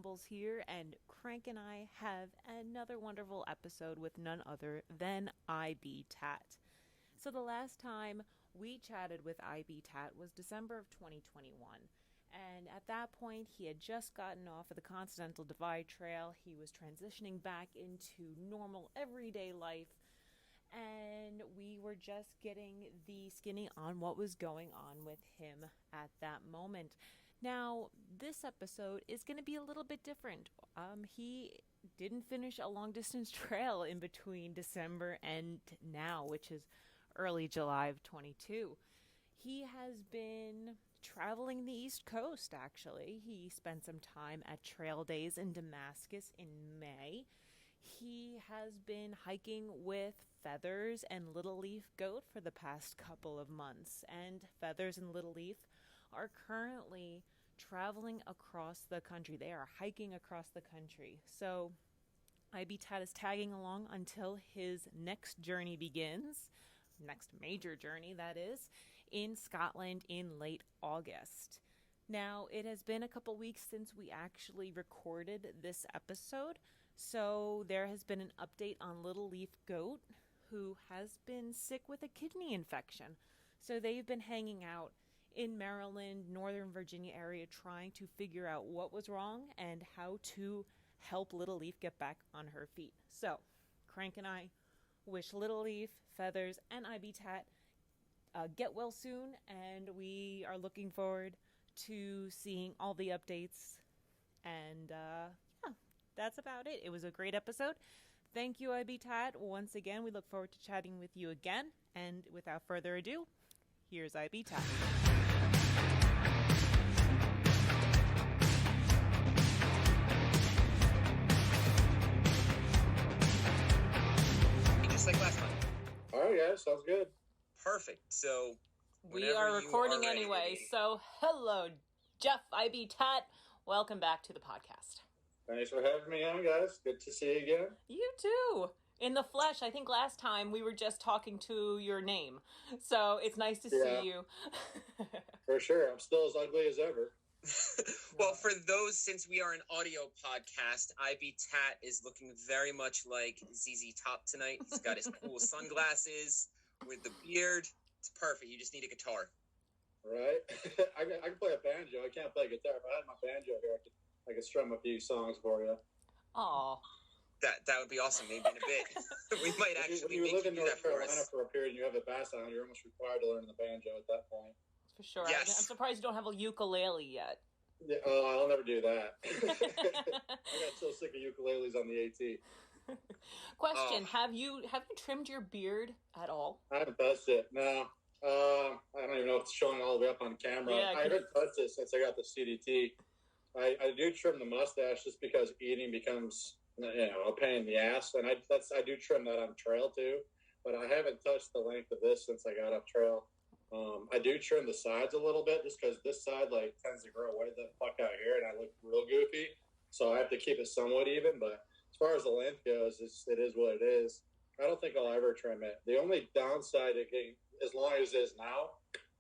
Bubbles here, and Crank and I have another wonderful episode with none other than IBTAT. So the last time we chatted with IBTAT was December of 2021. And at that point, he had just gotten off of the Continental Divide Trail. He was transitioning back into normal everyday life. And we were just getting the skinny on what was going on with him at that moment. Now, this episode is going to be a little bit different. He didn't finish a long-distance trail in between December and now, which is early July of 22. He has been traveling the East Coast, actually. He spent some time at Trail Days in Damascus in May. He has been hiking with Feathers and Little Leaf Goat for the past couple of months, and Feathers and Little Leaf are currently traveling across the country. They are hiking across the country. So IBTAT is tagging along until his next journey begins, next major journey, that is, in Scotland in late August. Now, it has been a couple weeks since we actually recorded this episode, so there has been an update on Little Leaf Goat, who has been sick with a kidney infection. So they've been hanging out in Maryland, Northern Virginia area, trying to figure out what was wrong and how to help Little Leaf get back on her feet. So, Crank and I wish Little Leaf, Feathers, and IBTAT get well soon, and we are looking forward to seeing all the updates. And yeah, that's about it. It was a great episode. Thank you, IBTAT. Once again, we look forward to chatting with you again. And without further ado, here's IBTAT. Just like last time. All right, guys, sounds good. Perfect. So we are recording anyway. So hello, Jeff IBTAT. Welcome back to the podcast. Thanks for having me on, guys. Good to see you again. You too. In the flesh. I think last time we were just talking to your name. So it's nice to see you. For sure. I'm still as ugly as ever. Well, for those, since we are an audio podcast, IBTAT is looking very much like ZZ Top tonight. He's got his cool sunglasses with the beard. It's perfect. You just need a guitar. Right? I can play a banjo. I can't play guitar. If I had my banjo here, I could strum a few songs for you. Aw. That would be awesome. Maybe in a bit. We might actually make you do that for us. If you live in North Carolina for a period and you have a bass on, you're almost required to learn the banjo at that point. For sure. Yes. I'm surprised you don't have a ukulele yet. Yeah, I'll never do that. I got so sick of ukuleles on the AT. Question: Have you trimmed your beard at all? I haven't touched it. No. I don't even know if it's showing all the way up on camera. Yeah, I haven't touched it since I got the CDT. I do trim the mustache just because eating becomes a pain in the ass, and I do trim that on trail too. But I haven't touched the length of this since I got off trail. I do trim the sides a little bit just because this side tends to grow way the fuck out here, and I look real goofy. So I have to keep it somewhat even. But as far as the length goes, it is what it is. I don't think I'll ever trim it. The only downside to getting as long as it is now,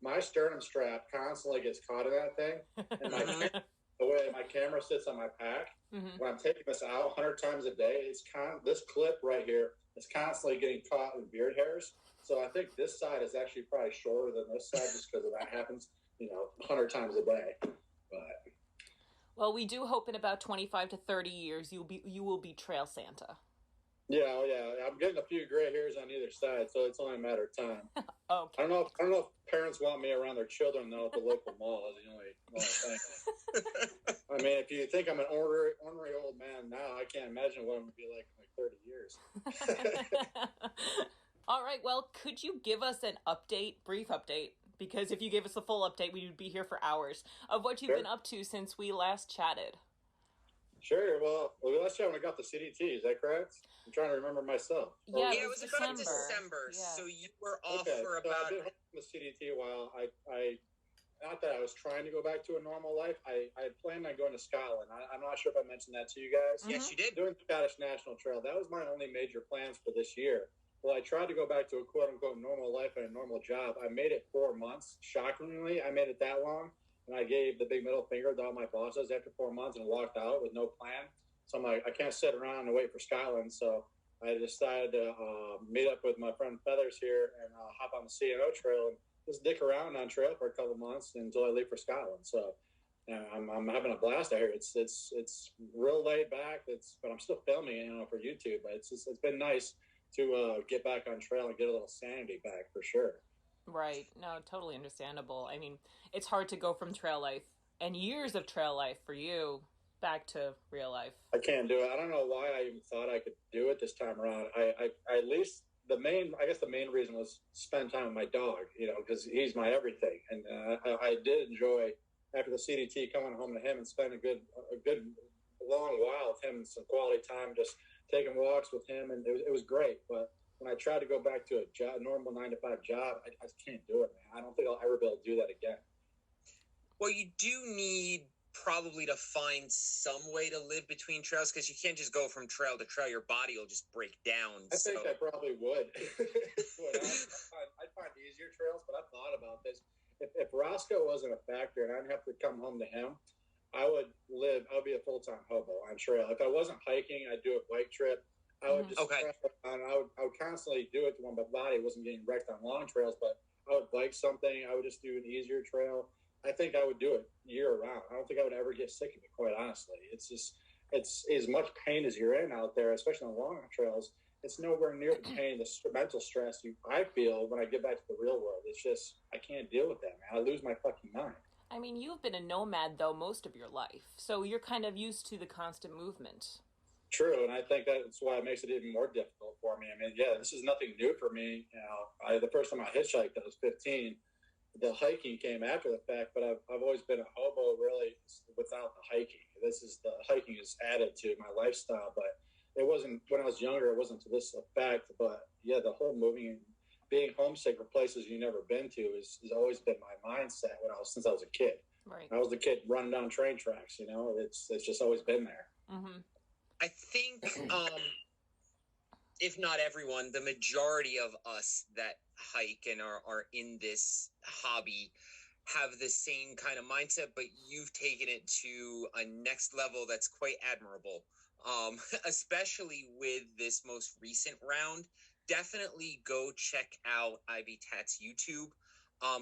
my sternum strap constantly gets caught in that thing, and the way my camera sits on my pack, when I'm taking this out 100 times a day, this clip right here is constantly getting caught in beard hairs. So I think this side is actually probably shorter than this side just because that happens, 100 times a day. But well, we do hope in about 25 to 30 years you will be Trail Santa. Yeah. I'm getting a few gray hairs on either side, so it's only a matter of time. Okay. I don't know if parents want me around their children though at the local mall. Is the only thing. I mean, if you think I'm an ornery old man now, I can't imagine what I'm going to be like in 30 years. All right. Well, could you give us an brief update? Because if you gave us the full update, we would be here for hours of what you've been up to since we last chatted. Sure. Well, last time I got the CDT, is that correct? I'm trying to remember myself. Yeah, it was about December. Yeah. So you were off for about... I've been home from the CDT a while. I not that I was trying to go back to a normal life. I had planned on going to Scotland. I'm not sure if I mentioned that to you guys. Yes, you did. Doing the Scottish National Trail. That was my only major plans for this year. Well, I tried to go back to a quote-unquote normal life and a normal job. I made it 4 months. Shockingly, I made it that long. and I gave the big middle finger to all my bosses after 4 months and walked out with no plan. So I'm like, I can't sit around and wait for Scotland. So I decided to meet up with my friend Feathers here and hop on the C&O trail and just dick around on trail for a couple months until I leave for Scotland. So I'm having a blast out here. It's real laid back. But I'm still filming, for YouTube. But it's been nice to get back on trail and get a little sanity back for sure. Right. No, totally understandable. I mean, it's hard to go from trail life and years of trail life for you back to real life. I can't do it. I don't know why I even thought I could do it this time around. I at least the main reason was spend time with my dog, because he's my everything. And I did enjoy after the CDT coming home to him and spending a good long while with him and some quality time, just taking walks with him. And it was great. But when I tried to go back to a normal 9-to-5 job, I just can't do it, man. I don't think I'll ever be able to do that again. Well, you do need probably to find some way to live between trails, because you can't just go from trail to trail. Your body will just break down. I think I probably would. I'd find easier trails, but I've thought about this. If Roscoe wasn't a factor and I didn't have to come home to him, I would be a full-time hobo on trail. If I wasn't hiking, I'd do a bike trip. I would just I would constantly do it when my body wasn't getting wrecked on long trails, but I would bike something. I would just do an easier trail. I think I would do it year round. I don't think I would ever get sick of it, quite honestly. It's as much pain as you're in out there, especially on long trails. It's nowhere near the pain, the mental stress I feel when I get back to the real world. It's just, I can't deal with that, man. I lose my fucking mind. I mean, you've been a nomad, though, most of your life. So you're kind of used to the constant movement. True, and I think that's why it makes it even more difficult for me. I mean, yeah, this is nothing new for me. The first time I hitchhiked, I was 15. The hiking came after the fact, but I've always been a hobo really without the hiking. The hiking is added to my lifestyle, but it wasn't when I was younger. It wasn't to this effect, but yeah, the whole moving and being homesick for places you've never been to has always been my mindset since I was a kid. Right. I was the kid running down train tracks. It's just always been there. Mm-hmm. I think, if not everyone, the majority of us that hike and are in this hobby have the same kind of mindset, but you've taken it to a next level that's quite admirable, especially with this most recent round. Definitely go check out IBTAT's YouTube.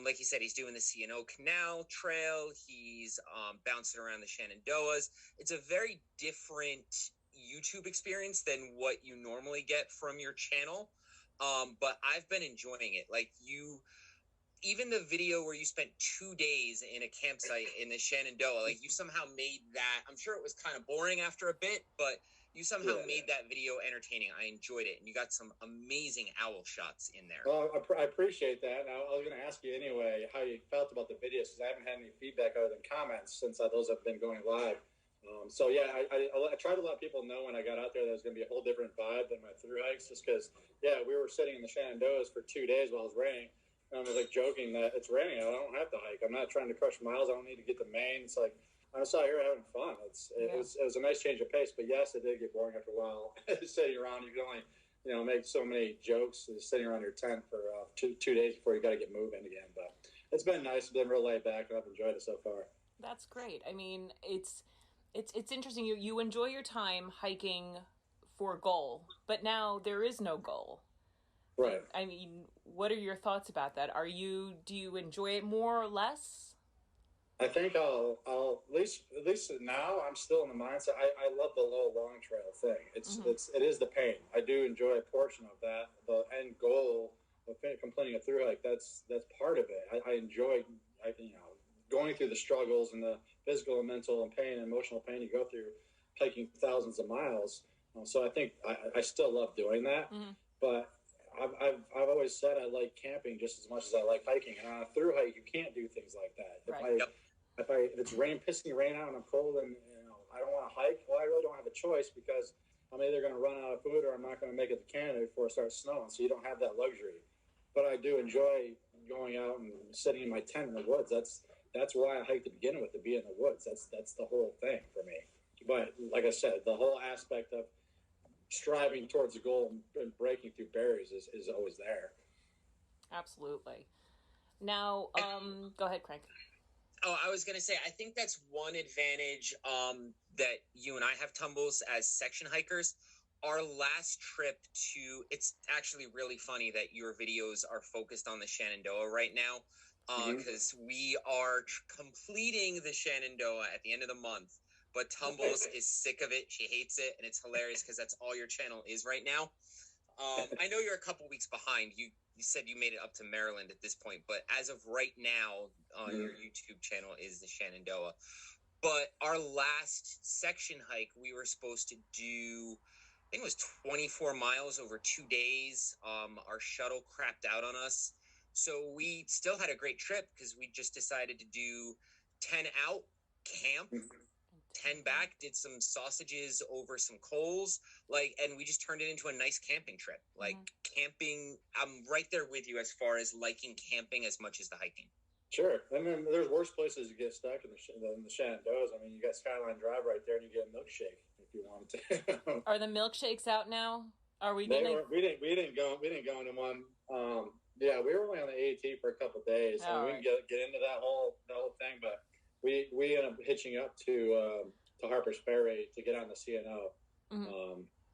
Like you said, he's doing the C&O Canal Trail. He's bouncing around the Shenandoahs. It's a very different YouTube experience than what you normally get from your channel. But I've been enjoying it. Like even the video where you spent 2 days in a campsite in the Shenandoah, like you somehow made that. I'm sure it was kind of boring after a bit, but you somehow made that video entertaining. I enjoyed it, and you got some amazing owl shots in there. Well, I appreciate that. I was going to ask you anyway how you felt about the videos, because I haven't had any feedback other than comments since those have been going live. So yeah, I tried to let people know when I got out there that it was going to be a whole different vibe than my through hikes, just because, yeah, we were sitting in the Shenandoahs for 2 days while it was raining. And I was like joking that it's raining. I don't have to hike. I'm not trying to crush miles. I don't need to get the main. It's like, I'm just out here having fun. It was a nice change of pace, but yes, it did get boring after a while. Sitting around, you can only, make so many jokes sitting around your tent for 2 days before you got to get moving again. But it's been nice. It's been real laid back, and I've enjoyed it so far. That's great. I mean, it's interesting. You enjoy your time hiking for a goal, but now there is no goal. Right. I mean, what are your thoughts about that? Do you enjoy it more or less? I think I'll at least now I'm still in the mindset. I love the low long trail thing. It is the pain. I do enjoy a portion of that. The end goal of completing a through hike, that's part of it. I enjoy going through the struggles and the physical and mental and pain and emotional pain you go through hiking thousands of miles. So I think I still love doing that. Mm-hmm. But I've always said I like camping just as much as I like hiking. And on a through hike, you can't do things like that. Right. If it's pissing rain out and I'm cold and I don't want to hike, well, I really don't have a choice, because I'm either going to run out of food or I'm not going to make it to Canada before it starts snowing. So you don't have that luxury. But I do enjoy going out and sitting in my tent in the woods. That's why I hike to begin with, to be in the woods. That's the whole thing for me. But like I said, the whole aspect of striving towards a goal and breaking through barriers is always there. Absolutely. Now, go ahead, Craig. Oh, I was going to say, I think that's one advantage that you and I have, Tumbles, as section hikers. Our last trip it's actually really funny that your videos are focused on the Shenandoah right now, because we are completing the Shenandoah at the end of the month. But Tumbles is sick of it. She hates it, and it's hilarious because that's all your channel is right now. I know you're a couple weeks behind. You said you made it up to Maryland at this point, but as of right now, your YouTube channel is the Shenandoah. But our last section hike, we were supposed to do, I think it was 24 miles over 2 days. Our shuttle crapped out on us. So we still had a great trip because we just decided to do 10 out, camp, 10 back, did some sausages over some coals, and we just turned it into a nice camping trip. Camping, I'm right there with you as far as liking camping as much as the hiking. Sure. I mean, there's worse places to get stuck in the Shenandoahs. I mean, you got Skyline Drive right there, and you get a milkshake if you wanted to. Are the milkshakes out now? Are we? We didn't go into one. Yeah, we were only on the AT for a couple of days, so we can get into that whole thing. But we ended up hitching up to Harper's Ferry to get on the C&O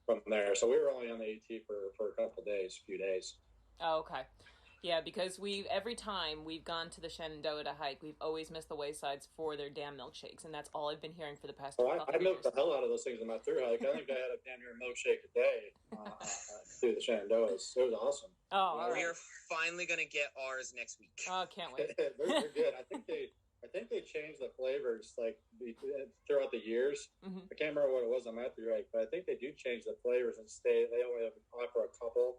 from there. So we were only on the AT for a couple of days, few days. Oh, okay. Yeah, because every time we've gone to the Shenandoah to hike, we've always missed the waysides for their damn milkshakes, and that's all I've been hearing for the past couple I milked the hell out of those things on my through hike. I think I had a damn near milkshake a day through the Shenandoahs. It was awesome. Oh, we are finally going to get ours next week. Oh, can't wait. They're good. I think they changed the flavors throughout the years. I can't remember what it was on my through hike, but I think they do change the flavors and they only offer a couple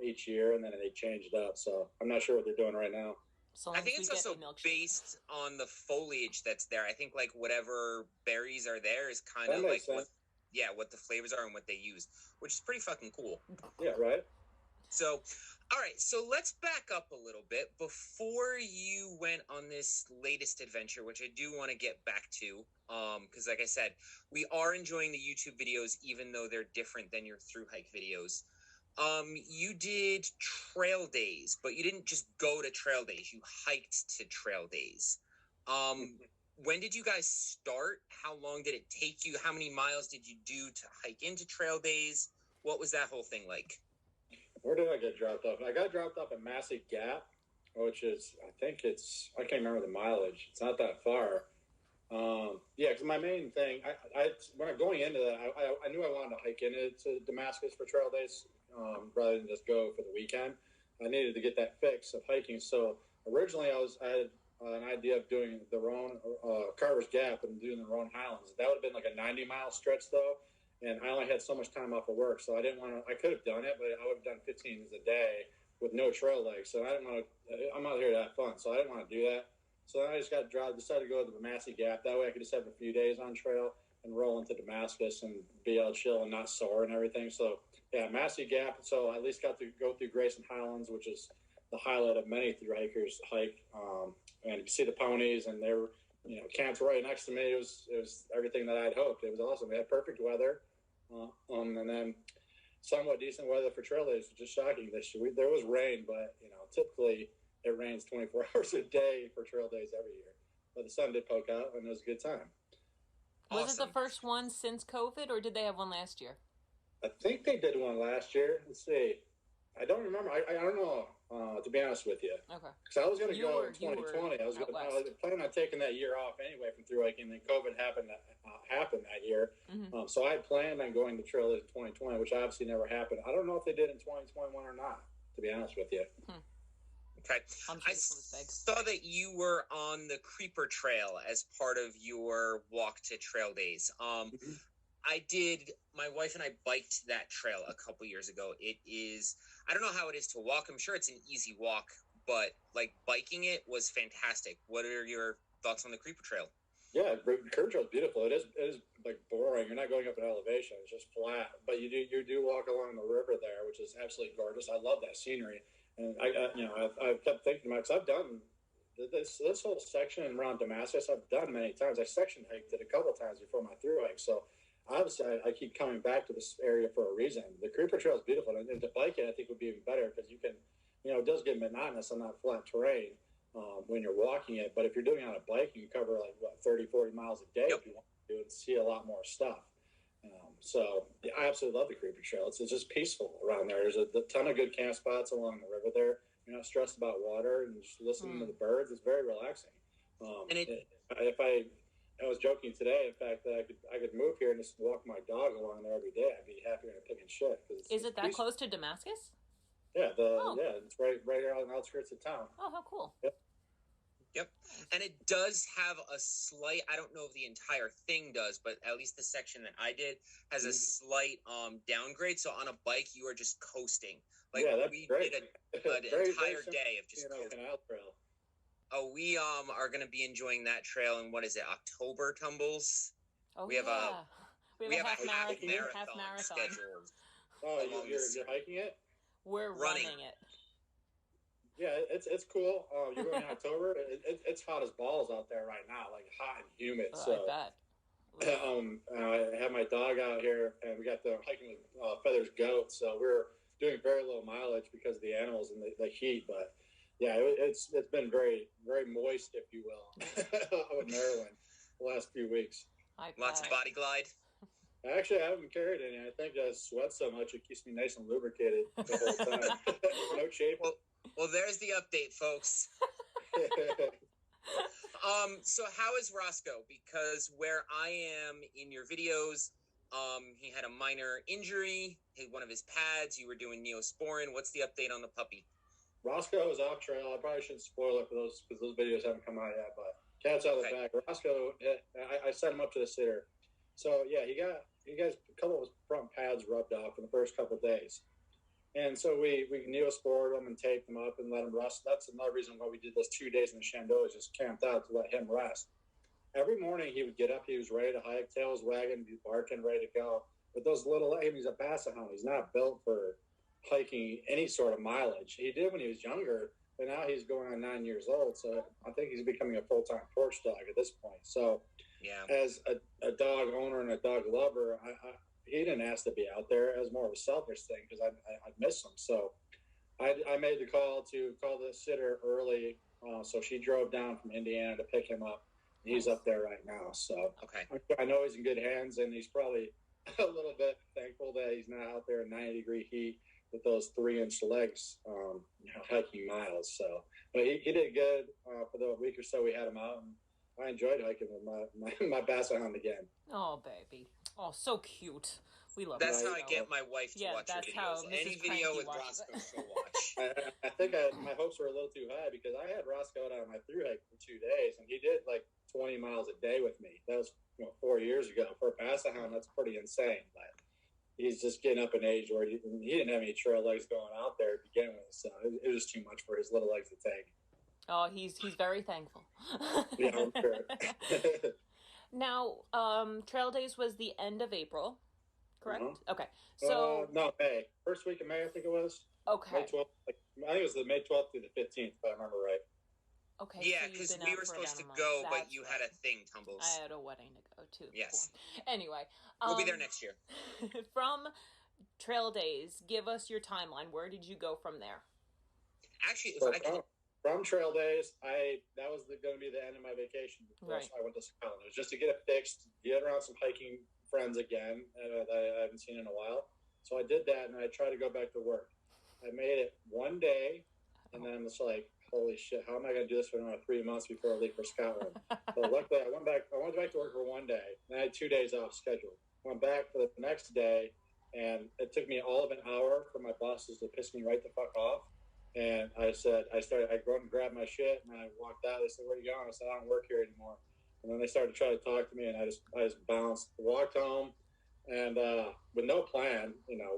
each year, and then they changed it up. So I'm not sure what they're doing right now. So I think it's also based on the foliage that's there. I think whatever berries are there is kind of what the flavors are and what they use, which is pretty fucking cool. Yeah, right. So, all right, so let's back up a little bit before you went on this latest adventure, which I do want to get back to, because like I said, we are enjoying the YouTube videos, even though they're different than your through hike videos. You did trail days, but you didn't just go to trail days. You hiked to trail days. When did you guys start? How long did it take you? How many miles did you do to hike into trail days? What was that whole thing like? Where did I get dropped off? I got dropped off at Massey Gap, which is, I can't remember the mileage. It's not that far. Because my main thing, when I'm going into that, I knew I wanted to hike into Damascus for trail days rather than just go for the weekend. I needed to get that fix of hiking. So originally I had an idea of doing the Roan, Carver's Gap and doing the Roan Highlands. That would have been like a 90-mile stretch though. And I only had so much time off of work, so I didn't want to. I could have done it, but I would have done 15s a day with no trail legs. So I didn't want to. I'm out here to have fun, so I didn't want to do that. So then I just decided to go to the Massey Gap. That way, I could just have a few days on trail and roll into Damascus and be able to chill and not sore and everything. So yeah, Massey Gap. So I at least got to go through Grayson Highlands, which is the highlight of many through hikers hike. And you see the ponies, and they were camped right next to me. It was everything that I'd hoped. It was awesome. We had perfect weather. And then somewhat decent weather for trail days, which is shocking this year. There was rain, but typically it rains 24 hours a day for trail days every year. But the sun did poke out, and it was a good time. Was it the first one since COVID, or did they have one last year? I think they did one last year. Let's see. I don't remember. I don't know, to be honest with you. Okay. Because I was going to go in 2020. I was planning on taking that year off anyway from through hiking, and then COVID happened that year. Mm-hmm. So I had planned on going to trail days in 2020, which obviously never happened. I don't know if they did in 2021 or not, to be honest with you. Okay. I saw that you were on the Creeper Trail as part of your walk to trail days. My wife and I biked that trail a couple years ago. It is, I don't know how it is to walk. I'm sure it's an easy walk, but biking it was fantastic. What are your thoughts on the Creeper Trail? Yeah, the Creeper Trail is beautiful. It is boring. You're not going up an elevation. It's just flat, but you do walk along the river there, which is absolutely gorgeous. I love that scenery. And I've kept thinking about it, because I've done this whole section around Damascus. I've done many times. I section hiked it a couple times before my through hike. So obviously, I keep coming back to this area for a reason. The Creeper Trail is beautiful, and to bike it, I think would be even better, because you can, it does get monotonous on that flat terrain. when you're walking it. But if you're doing it on a bike, you can cover like 30, 40 miles a day if you want to do it and see a lot more stuff. So I absolutely love the Creeper Trail. It's just peaceful around there. There's a ton of good camp spots along the river there. You're not stressed about water and just listening to the birds. It's very relaxing. I was joking today, in fact, that I could move here and just walk my dog along there every day. I'd be happier than picking shit. Is it that close to Damascus? Yeah, it's right here on the outskirts of town. Oh, how cool. Yep. And it does have a slight, I don't know if the entire thing does, but at least the section that I did has a slight downgrade. So on a bike, you are just coasting. Like we great. did an entire day of just coasting. Canal trail. Oh, we are going to be enjoying that trail in, what is it, October, Tumbles? Oh, we have a half marathon scheduled. Oh, you're hiking it? We're running it. Yeah, it's cool. You're going in October. It's hot as balls out there right now, like hot and humid. I bet. I have my dog out here, and we got the hiking with Feathers goat. So we're doing very low mileage because of the animals and the heat. But yeah, it's been very, very moist, if you will, with Maryland the last few weeks. Lots of body glide. Actually, I haven't carried any. I think I sweat so much it keeps me nice and lubricated the whole time. No shape. Well, there's the update, folks. So how is Roscoe? Because where I am in your videos, he had a minor injury. One of his pads. You were doing Neosporin. What's the update on the puppy? Roscoe is off trail. I probably shouldn't spoil it for those because those videos haven't come out yet. But cat's out of the bag. Roscoe, I set him up to the sitter. So yeah, he got a couple of his front pads rubbed off in the first couple of days. And so we Neospored them and taped them up and let him rest. That's another reason why we did those 2 days in the Shenandoah, just camped out to let him rest. Every morning he would get up, he was ready to hike, tails wagging, be barking, ready to go. But those little, he's a basset hound. He's not built for hiking any sort of mileage. He did when he was younger, but now he's going on 9 years old. So I think he's becoming a full-time porch dog at this point. So as a dog owner and a dog lover, he didn't ask to be out there. It was more of a selfish thing because I miss him. So I made the call to call the sitter early. So she drove down from Indiana to pick him up. He's up there right now. So I know he's in good hands, and he's probably a little bit thankful that he's not out there in 90-degree heat with those 3-inch legs, hiking miles. So, but he did good for the week or so we had him out, and I enjoyed hiking with my basset hound again. Oh, baby. Oh, so cute. We love That's how I get my wife to watch her videos. Any video with Roscoe, she'll watch. I think my hopes were a little too high because I had Roscoe out on my through hike for 2 days, and he did like 20 miles a day with me. That was 4 years ago. For a basset hound, that's pretty insane. But he's just getting up in age where he didn't have any trail legs going out there to begin with, so it was too much for his little legs to take. Oh, he's very thankful. Yeah, I'm sure. Now, Trail Days was the end of April, correct? Mm-hmm. Okay, so no, May. First week of May, I think it was. Okay. May 12th. I think it was the May 12th through the 15th, if I remember right. Okay. Yeah, because we were supposed to go, but you had a thing, Tumbles. I had a wedding to go to. Yes. Anyway, we'll be there next year. From Trail Days, give us your timeline. Where did you go from there? Actually, from Trail Days, that was going to be the end of my vacation. Right. I went to Scotland. It was just to get it fixed, get around some hiking friends again that I haven't seen in a while. So I did that, and I tried to go back to work. I made it one day, and then it's like, holy shit, how am I going to do this for another 3 months before I leave for Scotland? So luckily, I went back to work for one day, and I had 2 days off scheduled. Went back for the next day, and it took me all of an hour for my bosses to piss me right the fuck off. And I go and grabbed my shit, and I walked out. They said, "Where are you going?" I said, "I don't work here anymore." And then they started to try to talk to me, and I just bounced, walked home, and with no plan,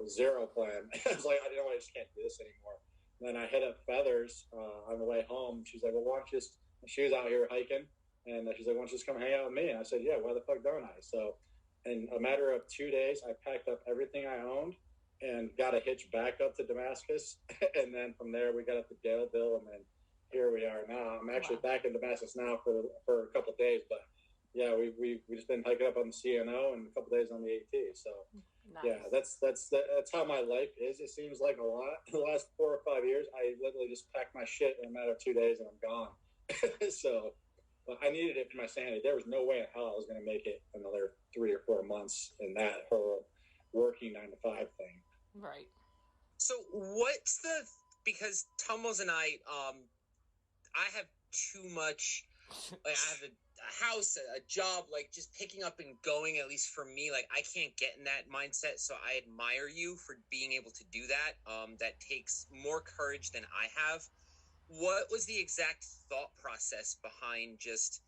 zero plan. I was like, I just can't do this anymore. And then I hit up Feathers on the way home. She's like, "Well, why don't you just?" She was out here hiking, and she's like, "Why don't you just come hang out with me?" And I said, "Yeah, why the fuck don't I?" So, in a matter of 2 days, I packed up everything I owned and got a hitch back up to Damascus. And then from there, we got up to Daleville, and then here we are now. I'm actually back in Damascus now for a couple of days, but yeah, we just been hiking up on the C&O and a couple of days on the AT. So nice. Yeah, that's how my life is. It seems like a lot. The last 4 or 5 years, I literally just packed my shit in a matter of 2 days and I'm gone. So, but I needed it for my sanity. There was no way in hell I was going to make it another 3 or 4 months in that whole working 9 to 5 thing. Right. So what's because Tumbles and I have too much. Like, I have a house, a job, like just picking up and going. At least for me, like I can't get in that mindset. So I admire you for being able to do that. That takes more courage than I have. What was the exact thought process behind just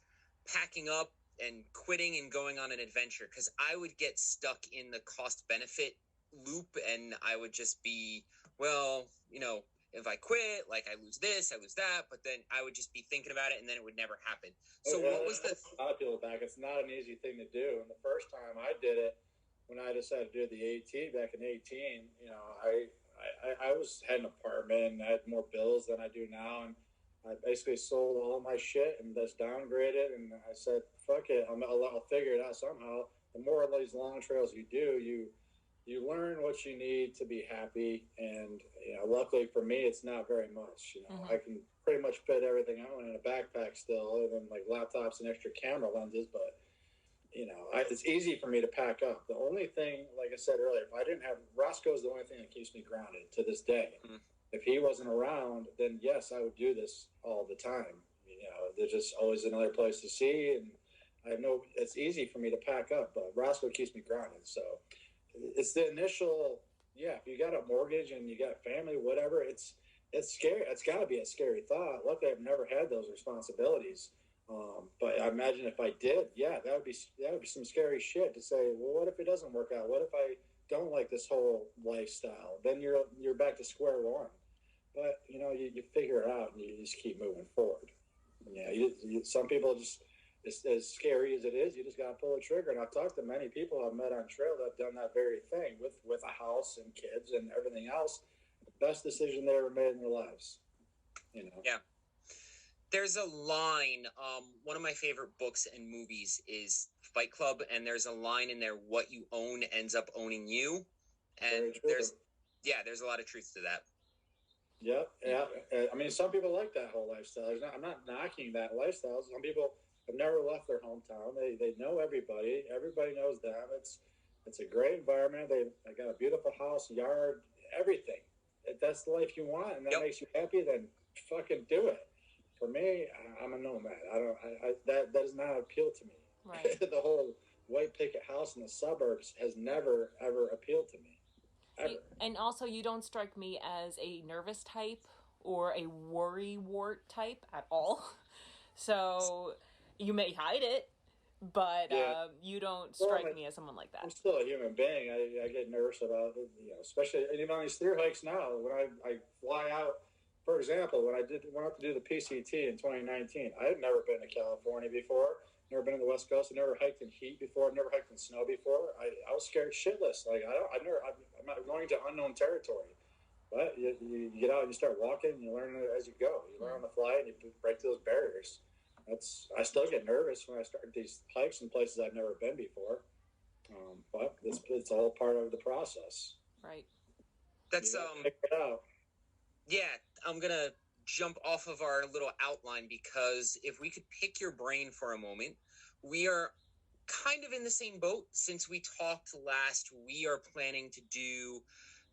packing up and quitting and going on an adventure? Because I would get stuck in the cost benefit loop, and I would just be, well, if I quit, like I lose this, I lose that, but then I would just be thinking about it, and then it would never happen. So what was the? A lot of people back. It's not an easy thing to do. And the first time I did it, when I decided to do the AT back in 18, I had an apartment and I had more bills than I do now, and I basically sold all my shit and just downgraded. And I said, "Fuck it, I'll figure it out somehow." The more of these long trails you do, you learn what you need to be happy. And luckily for me, it's not very much. I can pretty much fit everything I want in a backpack still, other than like laptops and extra camera lenses. But it's easy for me to pack up. The only thing, like I said earlier, if I didn't have Roscoe, is the only thing that keeps me grounded to this day. Mm-hmm. If he wasn't around, then yes, I would do this all the time. There's just always another place to see, and I know it's easy for me to pack up, but Roscoe keeps me grounded. So it's the initial, if you got a mortgage and you got family, whatever, it's scary. It's got to be a scary thought. Luckily, I've never had those responsibilities. But I imagine if I did, that would be some scary shit to say, well, what if it doesn't work out? What if I don't like this whole lifestyle? Then you're back to square one. But you figure it out and you just keep moving forward. Some people just, it's as scary as it is, you just got to pull the trigger. And I've talked to many people I've met on trail that have done that very thing with a house and kids and everything else. The best decision they ever made in their lives. Yeah. There's a line, one of my favorite books and movies is Fight Club, and there's a line in there, what you own ends up owning you. And there's a lot of truth to that. Yep. Yeah. I mean, some people like that whole lifestyle. I'm not knocking that lifestyle. Some people have never left their hometown. They know everybody. Everybody knows them. It's a great environment. They got a beautiful house, yard, everything. If that's the life you want and that makes you happy, then fucking do it. For me, I'm a nomad. That does not appeal to me. Right. The whole white picket house in the suburbs has never, ever appealed to me. Ever. And also, you don't strike me as a nervous type or a worrywart type at all. So you may hide it, but you don't strike me as someone like that. I'm still a human being. I get nervous about it, especially even on these through hikes now. When I fly out, for example, when I went out to do the PCT in 2019, I had never been to California before. Never been to the West Coast. I never hiked in heat before. I've never hiked in snow before. I was scared shitless. Like I'm not going to unknown territory. But you get out and you start walking. And you learn as you go. You learn on the fly and you break those barriers. I still get nervous when I start these hikes in places I've never been before. But it's all part of the process. Right. That's Figure it out. Yeah, I'm gonna jump off of our little outline, because if we could pick your brain for a moment, we are kind of in the same boat. Since we talked last, we are planning to do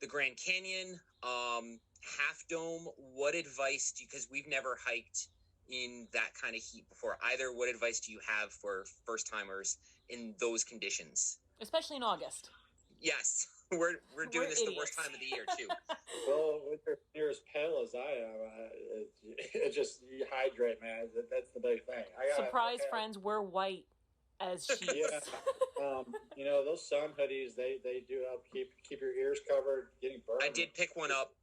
the Grand Canyon, Half Dome. What advice because we've never hiked in that kind of heat before either, what advice do you have for first timers in those conditions? Especially in August. Yes. We're doing this idiots. The worst time of the year too. Well, when you're as pale as I am, it just you hydrate, man. That's the big thing. Surprise, friends, we're white as sheets. Yeah, those sun hoodies they do help keep your ears covered, getting burned. I did pick one up.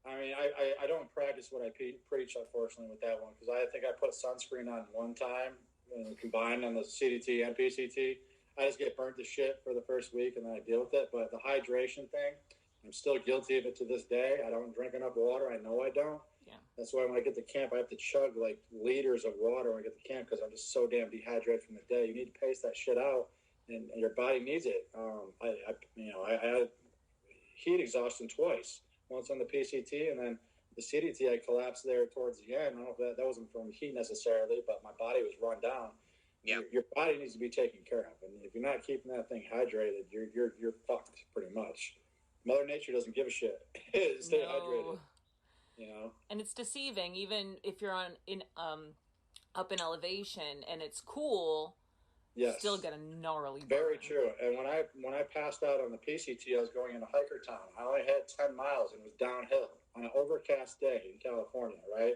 I mean, I don't practice what I preach, unfortunately, with that one, because I think I put sunscreen on one time and combined on the CDT and PCT. I just get burnt to shit for the first week, and then I deal with it. But the hydration thing, I'm still guilty of it to this day. I don't drink enough water. I know I don't. Yeah. That's why when I get to camp, I have to chug like liters of water when I get to camp, because I'm just so damn dehydrated from the day. You need to pace that shit out, and your body needs it. I had heat exhaustion twice. Once on the PCT, and then the CDT, I collapsed there towards the end. I don't know if that wasn't from heat necessarily, but my body was run down. Yeah. Your body needs to be taken care of, and if you're not keeping that thing hydrated, you're fucked pretty much. Mother Nature doesn't give a shit. Stay hydrated. You know. And it's deceiving, even if you're up in elevation and it's cool. Yes. Still get a gnarly burn. Very true. And when I passed out on the PCT, I was going into hiker town. I only had 10 miles and it was downhill on an overcast day in California, right?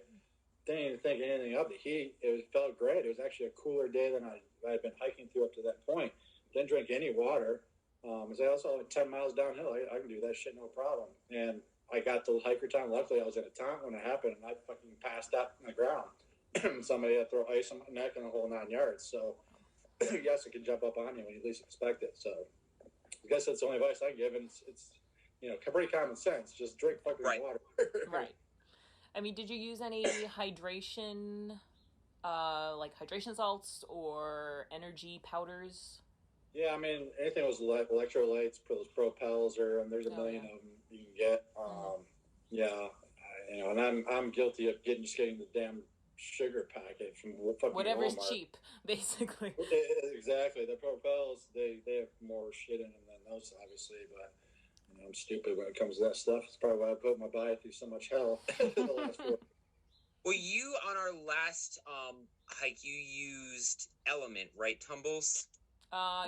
Didn't even think anything of the heat. It felt great. It was actually a cooler day than I had been hiking through up to that point. Didn't drink any water. As I also like 10 miles downhill, I can do that shit no problem. And I got to hiker town. Luckily, I was in a tent when it happened, and I fucking passed out on the ground. Somebody had to throw ice on my neck and the whole 9 yards. So yes, it can jump up on you when you least expect it. So I guess that's the only advice I give, and it's pretty common sense. Just drink fucking water. Right. I mean, did you use any hydration, like hydration salts or energy powders? Yeah, I mean, anything with electrolytes, those Propels, there's a million of them you can get. And I'm guilty of getting the damn sugar packet from fucking whatever's Walmart. Cheap, basically. Exactly. The Propels, they have more shit in them than those, obviously, but I'm stupid when it comes to that stuff. It's probably why I put my body through so much hell the last 4. Well, you, on our last hike, you used Element, right, Tumbles?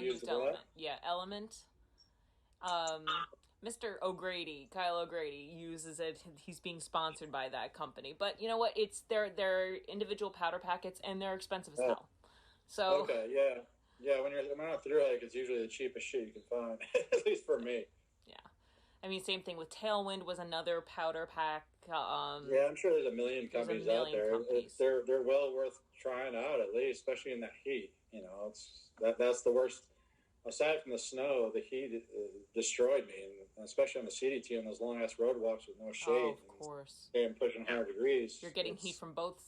Used Element. Yeah, Element. Mr. O'Grady, Kyle O'Grady, uses it. He's being sponsored by that company. But you know what? It's their individual powder packets, and they're expensive as hell. So okay, yeah. When you're on a through hike, it's usually the cheapest shit you can find, at least for me. Yeah, I mean, same thing with Tailwind was another powder pack. Yeah, I'm sure there's a million companies out there. They're well worth trying out, at least, especially in that heat. That's the worst. Aside from the snow, the heat destroyed me, and especially on the CDT on those long ass road walks with no shade. Oh, of course. And pushing 100 degrees. You're getting heat from both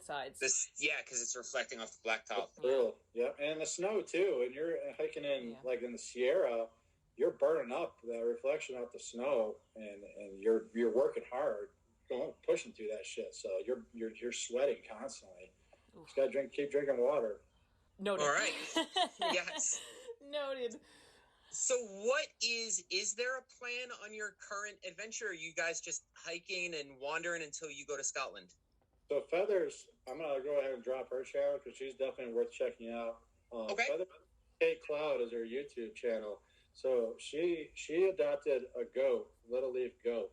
sides. Because it's reflecting off the blacktop. Yeah, and the snow too. And you're hiking in like in the Sierra, you're burning up that reflection off the snow, and you're working hard, pushing through that shit. So you're sweating constantly. Oof. Just gotta keep drinking water. Noted. All right. Yes. Noted. So what is there a plan on your current adventure? Or are you guys just hiking and wandering until you go to Scotland? So Feathers, I'm going to go ahead and drop her channel because she's definitely worth checking out. Okay. Feathers Kate Cloud is her YouTube channel. So she adopted a goat, Little Leaf goat.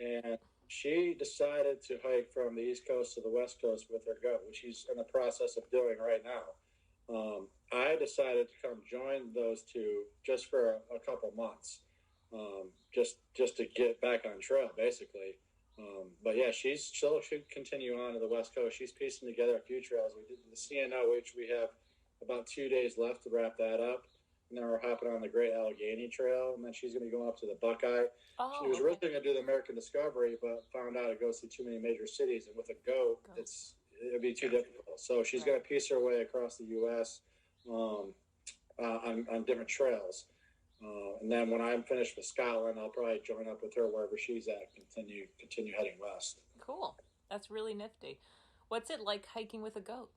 And she decided to hike from the East Coast to the West Coast with her goat, which she's in the process of doing right now. I decided to come join those two just for a couple months, just to get back on trail, basically. But yeah, she'll should continue on to the West Coast. She's piecing together a few trails. We did the C&amp, which we have about 2 days left to wrap that up. And then we're hopping on the Great Allegheny Trail, and then she's going to go up to the Buckeye. She was really going to do the American Discovery, but found out it goes through too many major cities, and with a goat, it'd be too difficult. So she's going to piece her way across the U.S. On different trails. And then when I'm finished with Scotland, I'll probably join up with her wherever she's at, continue heading west. Cool. That's really nifty. What's it like hiking with a goat?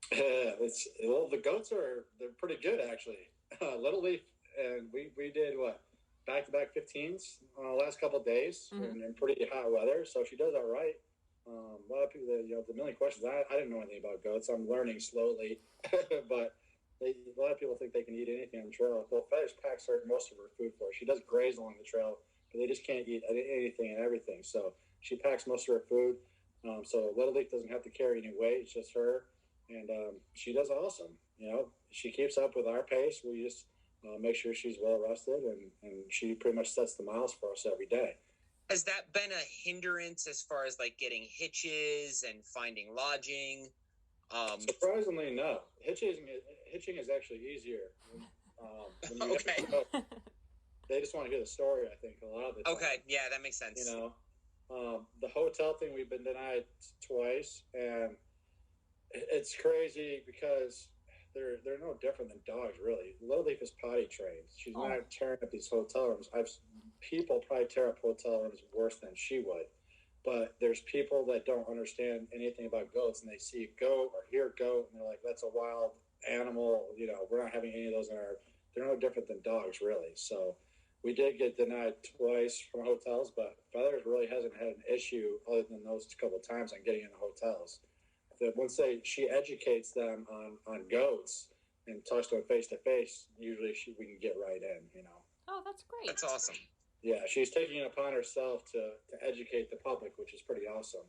The goats they're pretty good, actually. Little Leaf, and we did back-to-back 15s last couple of days in pretty hot weather, so she does all right. A lot of people, the million questions. I didn't know anything about goats. I'm learning slowly, but a lot of people think they can eat anything on the trail. Well, Feathers packs most of her food for her. She does graze along the trail, but they just can't eat anything and everything. So she packs most of her food. So Little Leaf doesn't have to carry any weight. It's just her, and she does awesome. She keeps up with our pace. We just make sure she's well rested, and she pretty much sets the miles for us every day. Has that been a hindrance as far as like getting hitches and finding lodging? Surprisingly, no. Hitching is actually easier. When you they just want to hear the story, I think, a lot of the time. Okay, yeah, that makes sense. The hotel thing, we've been denied twice, and it's crazy because they're no different than dogs, really. Little Leaf is potty trained. She's not tearing up these hotel rooms. People probably tear up hotel rooms worse than she would. But there's people that don't understand anything about goats, and they see a goat or hear a goat, and they're like, "That's a wild animal." We're not having any of those in our. They're no different than dogs, really. So we did get denied twice from hotels, but Feathers really hasn't had an issue other than those couple of times on getting into hotels. That once she educates them on goats and talks to them face to face, usually we can get right in. Oh, that's great. That's awesome. Yeah, she's taking it upon herself to educate the public, which is pretty awesome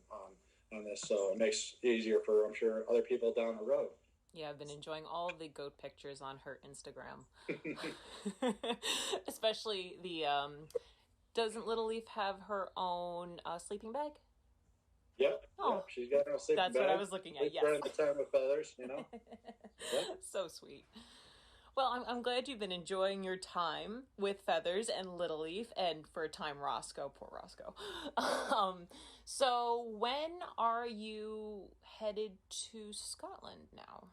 on this. So it makes it easier for, I'm sure, other people down the road. Yeah, I've been enjoying all the goat pictures on her Instagram. Especially the, doesn't Little Leaf have her own sleeping bag? Yep. Oh, yep. She's got her sleeping bag. That's what I was looking at, yes. During the time with Feathers, Yep. So sweet. Well, I'm glad you've been enjoying your time with Feathers and Little Leaf, and for a time, Roscoe. Poor Roscoe. So when are you headed to Scotland now?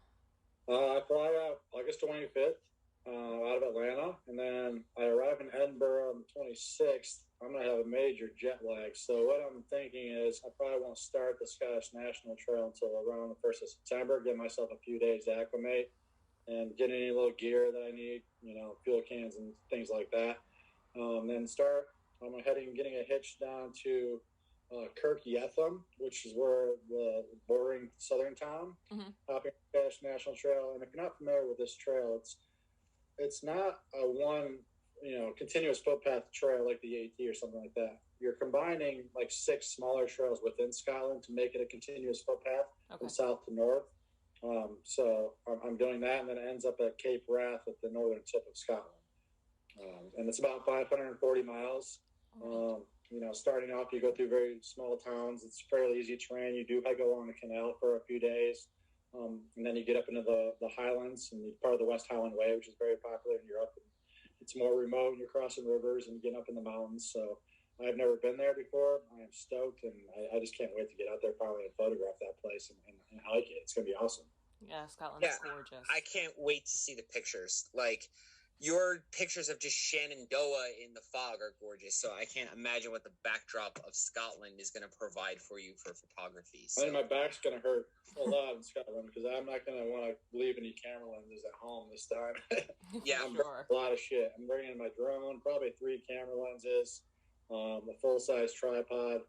I fly out August 25th out of Atlanta, and then I arrive in Edinburgh on the 26th. I'm going to have a major jet lag. So what I'm thinking is I probably won't start the Scottish National Trail until around the 1st of September, give myself a few days to acclimate and get any little gear that I need, fuel cans and things like that. Then I'm getting a hitch down to Kirk Yetham, which is where the bordering southern town, hopping the Scottish National Trail. And if you're not familiar with this trail, it's not a one, continuous footpath trail like the AT or something like that. You're combining like 6 smaller trails within Scotland to make it a continuous footpath from south to north. So I'm doing that, and then it ends up at Cape Wrath at the northern tip of Scotland. And it's about 540 miles. Starting off, you go through very small towns. It's fairly easy terrain. You do go along the canal for a few days. And then you get up into the Highlands, and you're part of the West Highland Way, which is very popular in Europe. It's more remote, and you're crossing rivers and getting up in the mountains. So I've never been there before. I am stoked, and I just can't wait to get out there finally and photograph that place and hike it. It's going to be awesome. Yeah, Scotland's gorgeous. I can't wait to see the pictures. Like, your pictures of just Shenandoah in the fog are gorgeous, so I can't imagine what the backdrop of Scotland is going to provide for you for photography. So. I think my back's going to hurt a lot in Scotland because I'm not going to want to leave any camera lenses at home this time. Yeah, sure. A lot of shit. I'm bringing my drone, probably 3 camera lenses, a full-size tripod.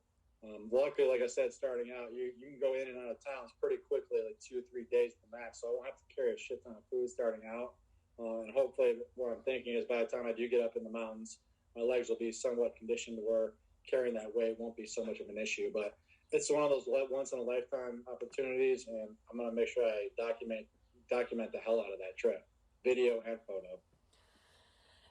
Luckily, like I said, starting out, you can go in and out of towns pretty quickly, like 2 or 3 days at the max, so I won't have to carry a shit ton of food starting out. And hopefully what I'm thinking is by the time I do get up in the mountains, my legs will be somewhat conditioned to where carrying that weight won't be so much of an issue. But it's one of those once-in-a-lifetime opportunities, and I'm going to make sure I document the hell out of that trip, video and photo.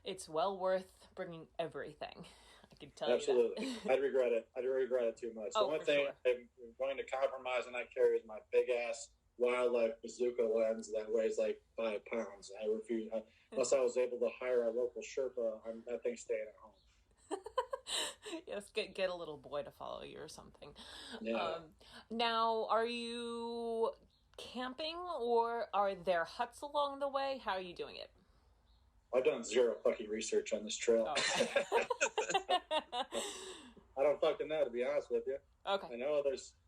It's well worth bringing everything. I can tell Absolutely. you that. I'd regret it too much. The only thing I'm going to compromise on that carry is my big-ass wildlife bazooka lens that weighs like 5 pounds. I refuse, unless I was able to hire a local Sherpa, that thing's staying at home. Yes, get a little boy to follow you or something. Yeah. Now, are you camping or are there huts along the way? How are you doing it? I've done zero fucking research on this trail. Okay. I don't fucking know, to be honest with you. Okay. I know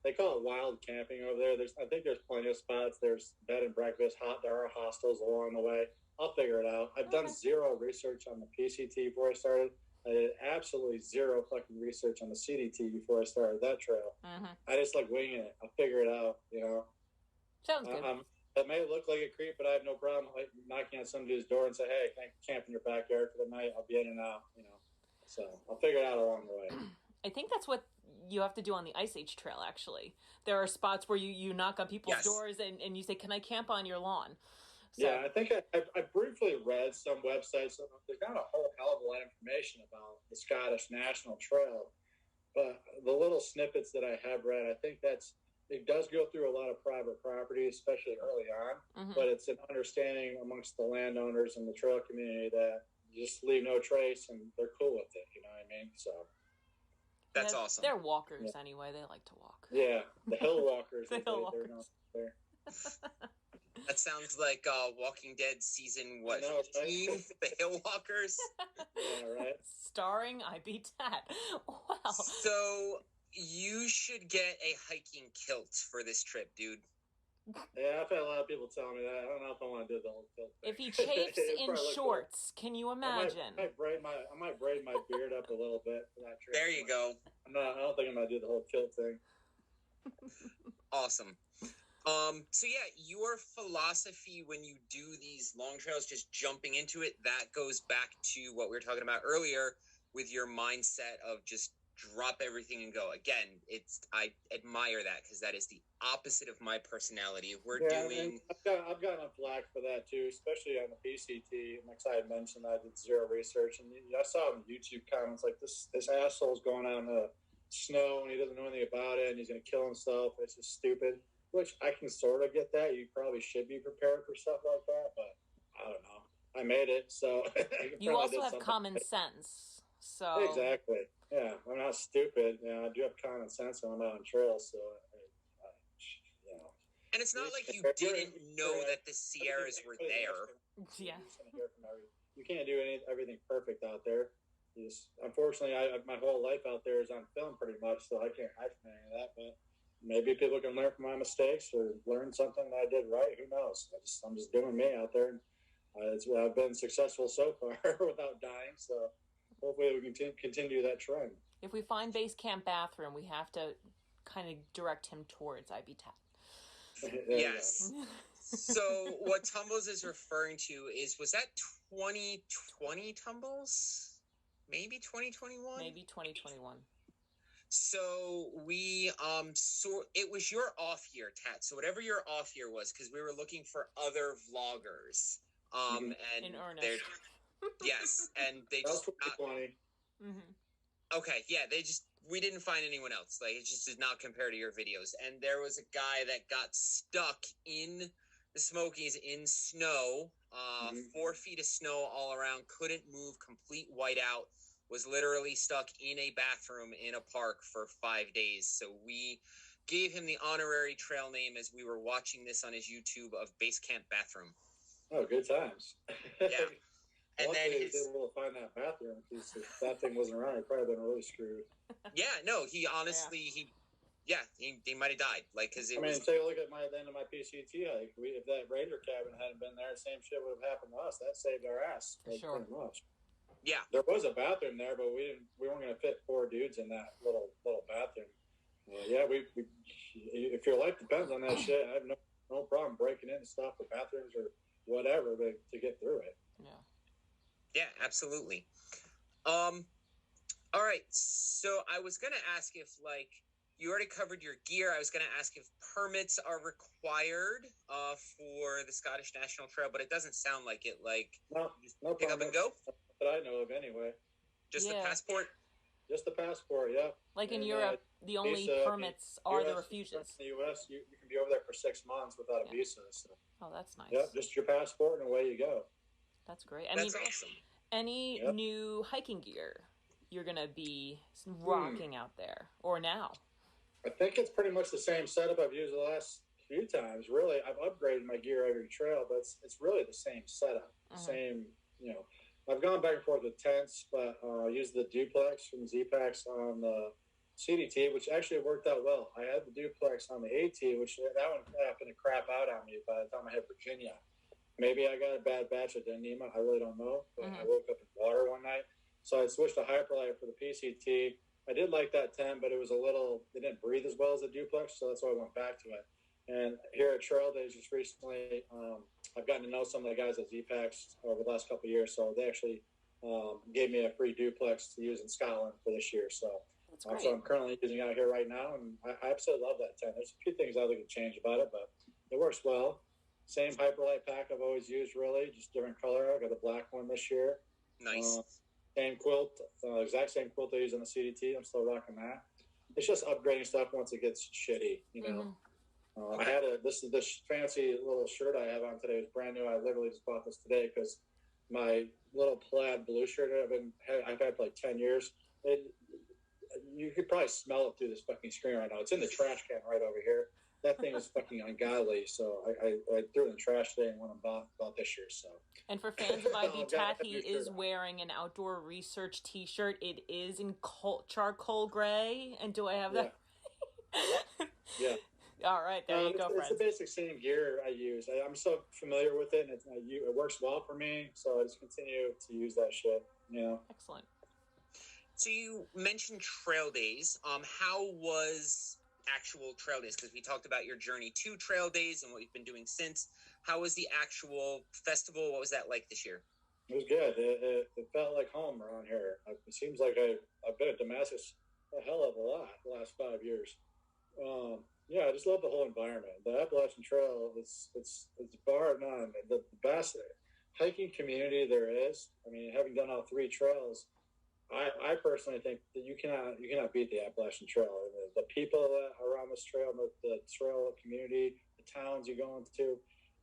they call it wild camping over there. I think there's plenty of spots. There's bed and breakfast. There are hostels along the way. I'll figure it out. I've done zero research on the PCT before I started. I did absolutely zero fucking research on the CDT before I started that trail. I just like winging it. I'll figure it out, Sounds good. That may look like a creep, but I have no problem like knocking on somebody's door and say, "Hey, can I camp in your backyard for the night? I'll be in and out," So I'll figure it out along the way. I think that's what you have to do on the Ice Age Trail, actually. There are spots where you knock on people's doors and you say, "Can I camp on your lawn?" So, yeah, I think I briefly read some websites. There's not a whole hell of a lot of information about the Scottish National Trail, but the little snippets that I have read, I think it does go through a lot of private property, especially early on, but it's an understanding amongst the landowners and the trail community that you just leave no trace and they're cool with it, you know what I mean? So that's awesome. They're walkers anyway. They like to walk. Yeah, the hill walkers. The hill walkers. There. That sounds like Walking Dead season, 15? Right? The Hill Walkers? Yeah, right. Starring IBTAT. Wow. So you should get a hiking kilt for this trip, dude. Yeah, I've had a lot of people telling me that. I don't know if I want to do the whole kilt thing. If he chafes in shorts, can you imagine? I might braid my beard up a little bit for that trip. There you go. I don't think I'm gonna do the whole kilt thing. Awesome. So yeah, your philosophy when you do these long trails, just jumping into it, that goes back to what we were talking about earlier with your mindset of just drop everything and go. Again, I admire that because that is the opposite of my personality. If we're doing, I've gotten a flack for that too, especially on the PCT. Like I had mentioned, I did zero research, and I saw in YouTube comments like this asshole's going out in the snow and he doesn't know anything about it, and he's gonna kill himself. It's just stupid. Which I can sort of get that. You probably should be prepared for stuff like that, but I don't know. I made it, so you also have common sense. So exactly, yeah. I'm not stupid. I do have common sense when I'm out on trails, so And it's not like you didn't know that the Sierras were there. Yeah. You can't do everything perfect out there. Unfortunately, my whole life out there is on film pretty much, so I can't hide from any of that. But maybe people can learn from my mistakes or learn something that I did right. Who knows? I'm just doing me out there. I've been successful so far without dying, so hopefully we can continue that trend. If we find base camp bathroom, we have to kind of direct him towards IBTAT. Yes. So what Tumbles is referring to was that 2020 Tumbles? Maybe 2021? Maybe 2021. So we it was your off year, Tat. So whatever your off year was, because we were looking for other vloggers. And in earnest. Yes, and they just 2020. Okay, yeah, we didn't find anyone else. Like, it just did not compare to your videos. And there was a guy that got stuck in the Smokies in snow, 4 feet of snow all around, couldn't move, complete whiteout, was literally stuck in a bathroom in a park for 5 days. So we gave him the honorary trail name as we were watching this on his YouTube of Base Camp Bathroom. Oh, good times. Yeah. And then then he was able to find that bathroom because if that thing wasn't around, he'd probably been really screwed. Yeah, no, he honestly, he might have died. Like, because take a look at the end of my PCT hike. If that Ranger cabin hadn't been there, the same shit would have happened to us. That saved our ass. For sure. Pretty much. Yeah. There was a bathroom there, but we weren't going to fit 4 dudes in that little bathroom. If your life depends on that shit, I have no problem breaking in and stuff for bathrooms or whatever to get through it. Yeah. Yeah, absolutely. All right. So I was going to ask if, like, you already covered your gear. I was going to ask if permits are required for the Scottish National Trail, but it doesn't sound like it. Like, no pick up and go? That I know of anyway. Just the passport? Just the passport, yeah. Like in Europe, the only permits are the refuges. In the U.S., you can be over there for 6 months without a visa. So. Oh, that's nice. Yeah, just your passport and away you go. That's great. That's awesome. Any new hiking gear you're going to be rocking out there, or now? I think it's pretty much the same setup I've used the last few times. Really, I've upgraded my gear every trail, but it's really the same setup. Same, I've gone back and forth with tents, but I used the duplex from Z-Packs on the CDT, which actually worked out well. I had the duplex on the AT, which that one happened to crap out on me by the time I hit Virginia. Maybe I got a bad batch of Denema. I really don't know. But I woke up in water one night. So I switched to Hyperlight for the PCT. I did like that tent, but it didn't breathe as well as the duplex, so that's why I went back to it. And here at Trail Days just recently, I've gotten to know some of the guys at Z-Packs over the last couple of years, so they actually gave me a free duplex to use in Scotland for this year. So that's I'm currently using out here right now, and I absolutely love that tent. There's a few things I think could change about it, but it works well. Same Hyperlight pack I've always used, really, just different color. I got the black one this year. Nice. Same quilt, exact same quilt I use on the CDT. I'm still rocking that. It's just upgrading stuff once it gets shitty, I had this fancy little shirt I have on today. It's brand new. I literally just bought this today because my little plaid blue shirt I've had for like 10 years. You could probably smell it through this fucking screen right now. It's in the trash can right over here. that thing is fucking ungodly. So I threw it in the trash today and went and bought this year. So. And for fans of IBTAT, got he your shirt is on. wearing an outdoor research T-shirt. It is in charcoal gray. And do I have that? Yeah. All right, there you go, it's friends. the basic same gear I use. I'm so familiar with it, and it works well for me. So I just continue to use that shit. You know. Excellent. So you mentioned trail days. How was actual trail days? Because we talked about your journey to trail days and what you've been doing since. How was the actual festival? What was that like this year? It was good. It felt like home around here. It seems like I've been at Damascus a hell of a lot the last 5 years. Yeah, I just love the whole environment. The Appalachian Trail, it's bar none the best hiking community there is. I mean, having done all 3 trails, I personally think that you cannot beat the Appalachian Trail. The people that are around this trail, the trail community, the towns you go into,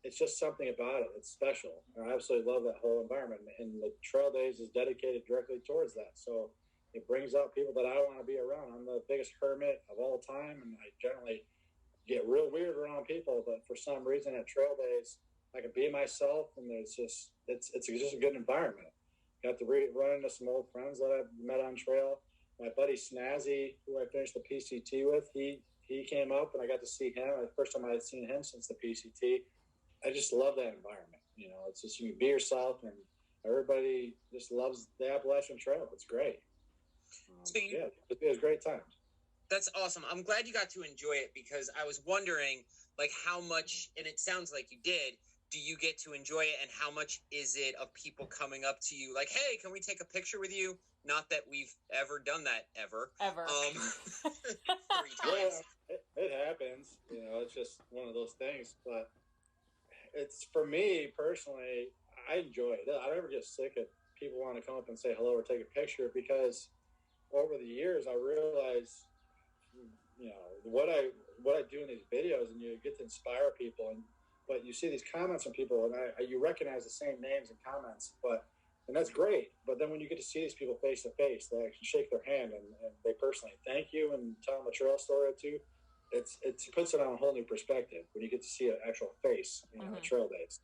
it's just something about it. It's special. I absolutely love that whole environment, and the trail days is dedicated directly towards that. So it brings out people that I want to be around. I'm the biggest hermit of all time, and I generally get real weird around people. But for some reason, at trail days, I can be myself, and it's just a good environment. Got to run into some old friends that I've met on trail. My buddy Snazzy, who I finished the PCT with, he came up, and I got to see him. The first time I had seen him since the PCT. I just love that environment. You know, it's just you can be yourself, and everybody just loves the Appalachian Trail. It's great. It was great times. That's awesome. I'm glad you got to enjoy it, because I was wondering, like, how much, and it sounds like you did, do you get to enjoy it, and how much is it of people coming up to you like, hey, can we take a picture with you? Not that we've ever done that ever. 3 times. Yeah, it happens. You know, it's just one of those things. But it's, for me personally, I enjoy it. I never get sick of people wanting to come up and say hello or take a picture, because over the years I realized, you know, what I do in these videos, and you get to inspire people, but you see these comments from people, and you recognize the same names and comments, and that's great. But then when you get to see these people face to face, they actually shake their hand and they personally thank you and tell them a trail story or two. It puts it on a whole new perspective when you get to see an actual face, you know, at trail days.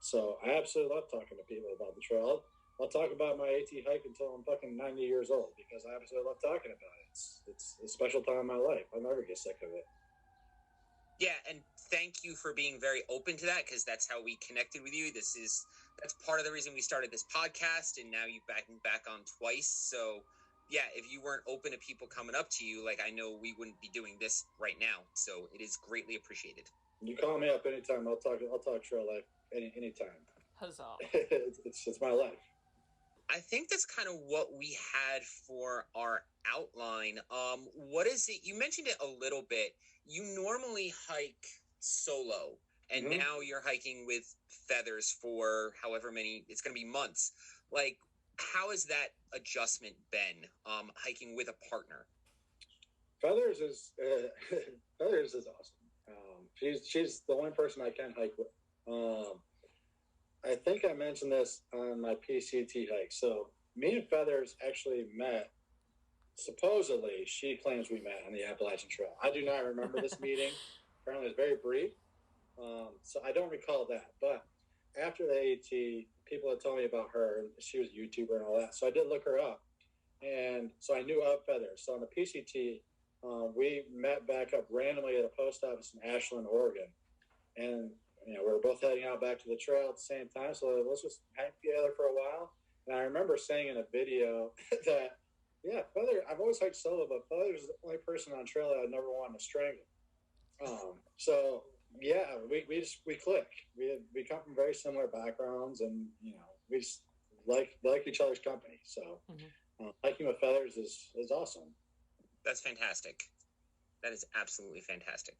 So I absolutely love talking to people about the trail. I'll talk about my AT hike until I'm fucking 90 years old, because I absolutely love talking about it. It's a special time in my life. I'll never get sick of it. Yeah, and thank you for being very open to that, because that's how we connected with you. That's part of the reason we started this podcast, and now you've back on twice. So, yeah, if you weren't open to people coming up to you, like, I know we wouldn't be doing this right now. So it is greatly appreciated. You call me up anytime. I'll talk trail life anytime. Huzzah! It's my life. I think that's kind of what we had for our outline. What is it? You mentioned it a little bit. You normally hike solo, and now you're hiking with Feathers for however many, it's going to be months. Like, how has that adjustment been, hiking with a partner? Feathers is awesome. She's the only person I can hike with. I think I mentioned this on my PCT hike. So me and Feathers actually met. Supposedly, she claims we met on the Appalachian Trail. I do not remember this meeting. Apparently, it was very brief. So I don't recall that. But after the AT, people had told me about her. She was a YouTuber and all that. So I did look her up. And so I knew of Feathers. So on the PCT, we met back up randomly at a post office in Ashland, Oregon. And you know, we were both heading out back to the trail at the same time, so let's just hang together for a while. And I remember saying in a video that, yeah, Feather, I've always hiked solo, but Feather is the only person on trail that I never wanted to strangle. So yeah, we click. We come from very similar backgrounds, and you know, we just like each other's company. So hiking with Feathers is awesome. That's fantastic. That is absolutely fantastic.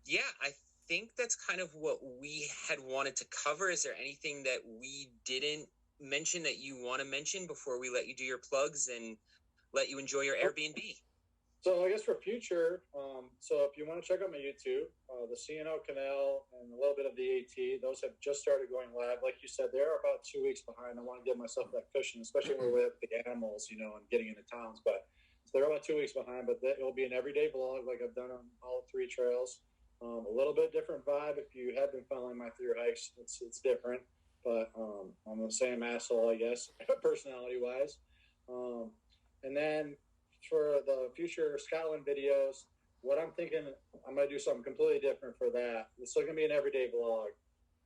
Yeah, I think that's kind of what we had wanted to cover. Is there anything that we didn't mention that you want to mention before we let you do your plugs and let you enjoy your Airbnb? So I guess for future, so if you want to check out my YouTube, the C&O Canal and a little bit of the AT, those have just started going live. Like you said, they're about 2 weeks behind. I want to give myself that cushion, especially when we're with the animals, you know, and getting into towns. But So they're about 2 weeks behind, but it will be an everyday vlog like I've done on all 3 trails. A little bit different vibe. If you have been following my through hikes, it's different. But I'm the same asshole, I guess, personality-wise. And then for the future Scotland videos, what I'm thinking, I'm going to do something completely different for that. It's still going to be an everyday vlog.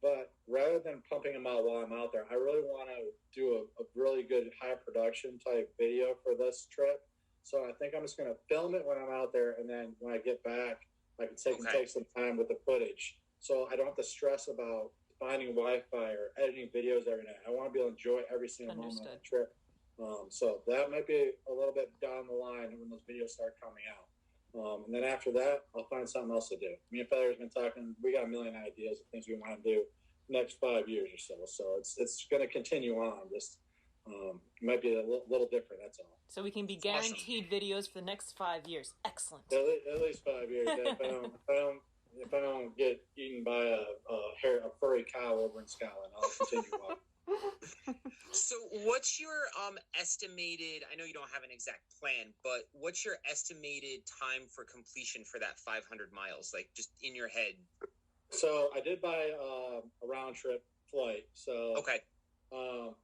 But rather than pumping them out while I'm out there, I really want to do a really good high production type video for this trip. So I think I'm just going to film it when I'm out there, and then when I get back, I can take some time with the footage. So I don't have to stress about finding Wi-Fi or editing videos every night. I want to be able to enjoy every single moment of the trip. So that might be a little bit down the line when those videos start coming out. And then after that, I'll find something else to do. Me and Feather's been talking. We got a million ideas of things we want to do next 5 years or so. So it's going to continue on. Just might be a little different. That's all. So we can be guaranteed videos for the next 5 years. Excellent. At least 5 years. If I don't get eaten by a furry cow over in Scotland, I'll continue on. So what's your estimated, I know you don't have an exact plan, but what's your estimated time for completion for that 500 miles, like just in your head? So I did buy a round trip flight. So okay.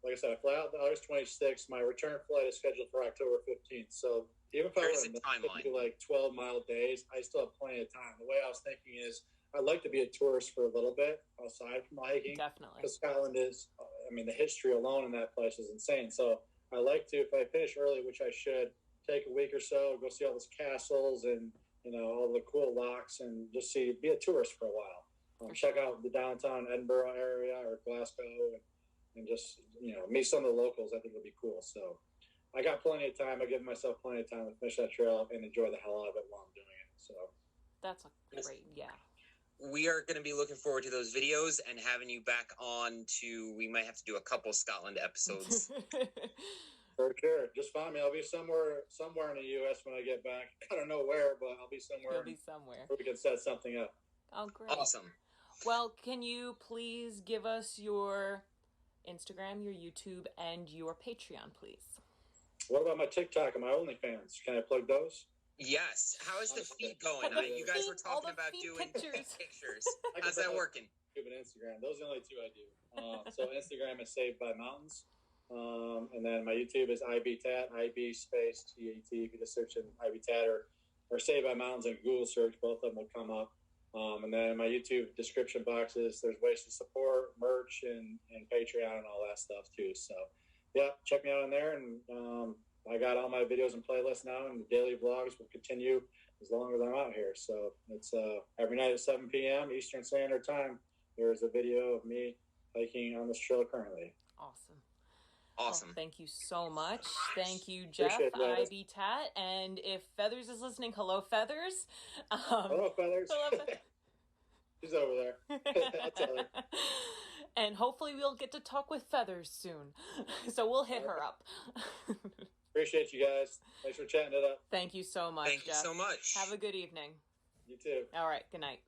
Like I said, I fly out August 26th. My return flight is scheduled for October 15th. So even if I were to do like 12-mile days, I still have plenty of time. The way I was thinking is I'd like to be a tourist for a little bit aside from hiking. Definitely. Because Scotland is, the history alone in that place is insane. So I like to, if I finish early, which I should, take a week or so, go see all those castles and, all the cool locks and just be a tourist for a while. Check out the downtown Edinburgh area or Glasgow and just, meet some of the locals. I think it'll be cool. So I got plenty of time. I give myself plenty of time to finish that trail and enjoy the hell out of it while I'm doing it. So that's great. Yeah. We are going to be looking forward to those videos and having you back on we might have to do a couple Scotland episodes. For sure. Just find me. I'll be somewhere in the U.S. when I get back. I don't know where, but I'll be somewhere. You'll be somewhere. Where we can set something up. Oh, great. Awesome. Well, can you please give us your Instagram, your YouTube, and your Patreon, please? What about my TikTok and my OnlyFans? Can I plug those? Yes. How is the feet going? You guys were talking about doing pictures. How's that working? YouTube and Instagram. Those are the only two I do. So Instagram is Saved by Mountains. And then my YouTube is IBTAT, IB space TAT. If you just search in IBTAT or Saved by Mountains and Google search, both of them will come up. And then in my YouTube description boxes, there's ways to support, merch, and Patreon and all that stuff too. So, yeah, check me out in there. And I got all my videos and playlists now, and the daily vlogs will continue as long as I'm out here. So it's every night at 7 p.m. Eastern Standard Time. There's a video of me hiking on this trail currently. Awesome. Well, thank you so much. Thank you, Jeff, IBTAT. And if Feathers is listening, hello, Feathers. Hello, Feathers. She's over there. I'll tell her. And hopefully we'll get to talk with Feathers soon. So we'll hit her up. Appreciate you guys. Thanks for chatting it up. Thank you so much, Jeff. Thank you so much. Have a good evening. You too. All right. Good night.